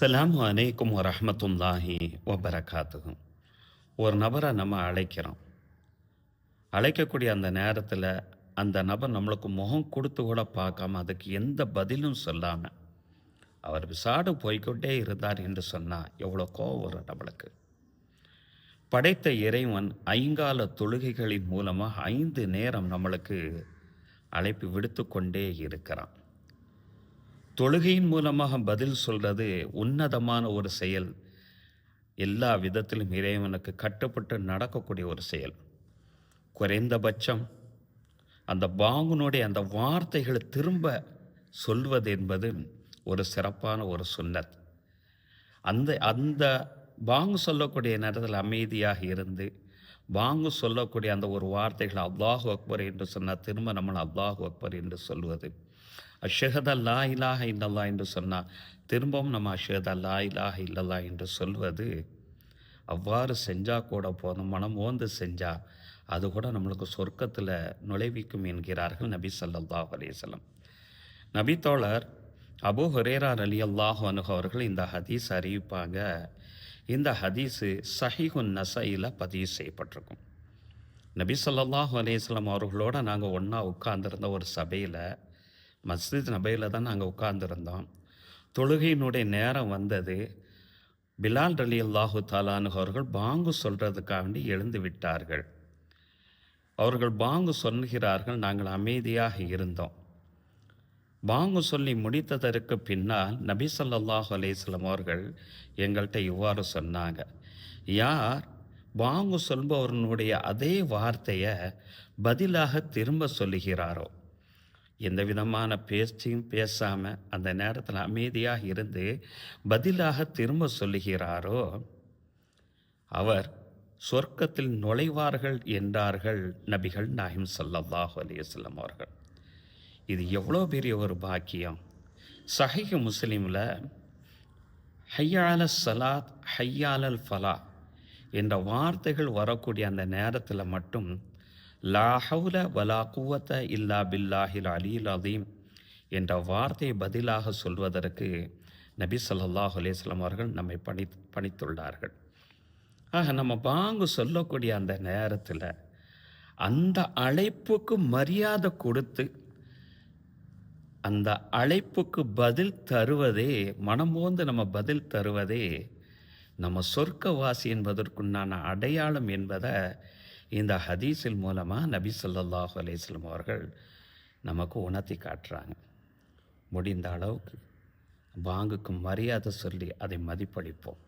அஸ்ஸலாமு அலைக்கும் வரஹ்மத்துல்லாஹி வபரகாத்துஹு. ஒரு நபரை நம்ம அழைக்கிறோம். அழைக்கக்கூடிய அந்த நேரத்தில் அந்த நபர் நம்மளுக்கு முகம் கொடுத்து கூட பார்க்காம அதுக்கு எந்த பதிலும் சொல்லாமல் அவர் விசாடு போய்க்கொண்டே இருந்தார் என்று சொன்னால் எவ்வளோ கோவம் வரும் நம்மளுக்கு. படைத்த இறைவன் ஐங்கால தொழுகைகளின் மூலமாக 5 நேரம் நம்மளுக்கு அழைப்பு விடுத்து கொண்டே இருக்கிறான். தொழுகையின் மூலமாக பதில் சொல்கிறது உன்னதமான ஒரு செயல். எல்லா விதத்திலும் இறைவனுக்கு கட்டுப்பட்டு நடக்கக்கூடிய ஒரு செயல். குறைந்தபட்சம் அந்த பாங்குனுடைய அந்த வார்த்தைகளை திரும்ப சொல்வது என்பது ஒரு சிறப்பான ஒரு சுன்னத். அந்த அந்த பாங்கு சொல்லக்கூடிய நேரத்தில் அமைதியாக இருந்து பாங்கு சொல்லக்கூடிய அந்த ஒரு வார்த்தைகள் அல்லாஹு அக்பர் என்று சொன்னால் திரும்ப நம்ம அல்லாஹு அக்பர் என்று சொல்வது. அஷ்ஹது அல்லா இலாஹ இல்லல்லா என்று சொன்னால் திரும்பவும் நம்ம அஷ்ஹது அல்லா இலாஹ இல்லல்லா என்று சொல்வது. அவ்வாறு செஞ்சால் கூட போதும், மனம் ஓந்து செஞ்சால் அது கூட நம்மளுக்கு சொர்க்கத்தில் நுழைவிக்கும் என்கிறார்கள் நபி ஸல்லல்லாஹு அலைஹி வஸல்லம். நபி தோழர் அபூ ஹுரைரா ரலியல்லாஹு அன்ஹு அவர்கள் இந்த ஹதீஸ் அறிவிப்பாங்க. இந்த ஹதீஸு ஸஹீஹுன் நஸஈல பதிவு செய்யப்பட்டிருக்கும். நபி ஸல்லல்லாஹு அலைஹி வஸல்லம் அவர்களோட நாங்கள் ஒன்றா உட்கார்ந்துருந்த ஒரு சபையில், மஸ்ஜித் நபையில் தான் நாங்கள் உட்கார்ந்துருந்தோம். தொழுகையினுடைய நேரம் வந்தது. பிலால் ரலியல்லாஹு தஆலா அன்ஹு அவர்கள் பாங்கு சொல்கிறதுக்காக வேண்டி எழுந்து விட்டார்கள். அவர்கள் பாங்கு சொல்கிறார்கள், நாங்கள் அமைதியாக இருந்தோம். பாங்கு சொல்லி முடித்ததற்கு பின்னால் நபி ஸல்லல்லாஹு அலைஹி வஸல்லம் அவர்கள் எங்கள்கிட்ட இவ்வாறு சொன்னாங்க, யார் பாங்கு சொல்பவர்களுடைய அதே வார்த்தையை பதிலாக திரும்ப சொல்லுகிறாரோ, எந்த விதமான பேச்சையும் பேசாமல் அந்த நேரத்தில் அமைதியாக இருந்து பதிலாக திரும்ப சொல்லுகிறாரோ அவர் சொர்க்கத்தில் நுழைவார்கள் என்றார்கள் நபிகள் நாயகம் ஸல்லல்லாஹு அலைஹி வஸல்லம் அவர்கள். இது எவ்வளோ பெரிய ஒரு பாக்கியம். ஸஹீஹ் முஸ்லிமில் ஹய்யா அலஸ் ஸலாத் ஹய்யா அலல் ஃபலா என்ற வார்த்தைகள் வரக்கூடிய அந்த நேரத்தில் மட்டும் லா ஹவுல வலா குவத்த இல்லா பில்லாஹில் அலியில் அதீம் என்ற வார்த்தையை பதிலாக சொல்வதற்கு நபி ஸல்லல்லாஹு அலைஹி வஸல்லம் அவர்கள் நம்மை பணித்துள்ளார்கள். ஆக நம்ம பாங்கு சொல்லக்கூடிய அந்த நேரத்தில் அந்த அழைப்புக்கு மரியாதை கொடுத்து அந்த அழைப்புக்கு பதில் தருவதே, மனமோந்து நம்ம பதில் தருவதே நம்ம சொர்க்கவாசி என்பதற்குண்டான அடையாளம் என்பதை இந்த ஹதீஸில் மூலமாக நபி ஸல்லல்லாஹு அலைஹி வஸல்லம் அவர்கள் நமக்கு உணர்த்தி காட்டுறாங்க. முடிந்த அளவுக்கு பாங்குக்கு மரியாதை சொல்லி அதை மதிப்பளிப்போம்.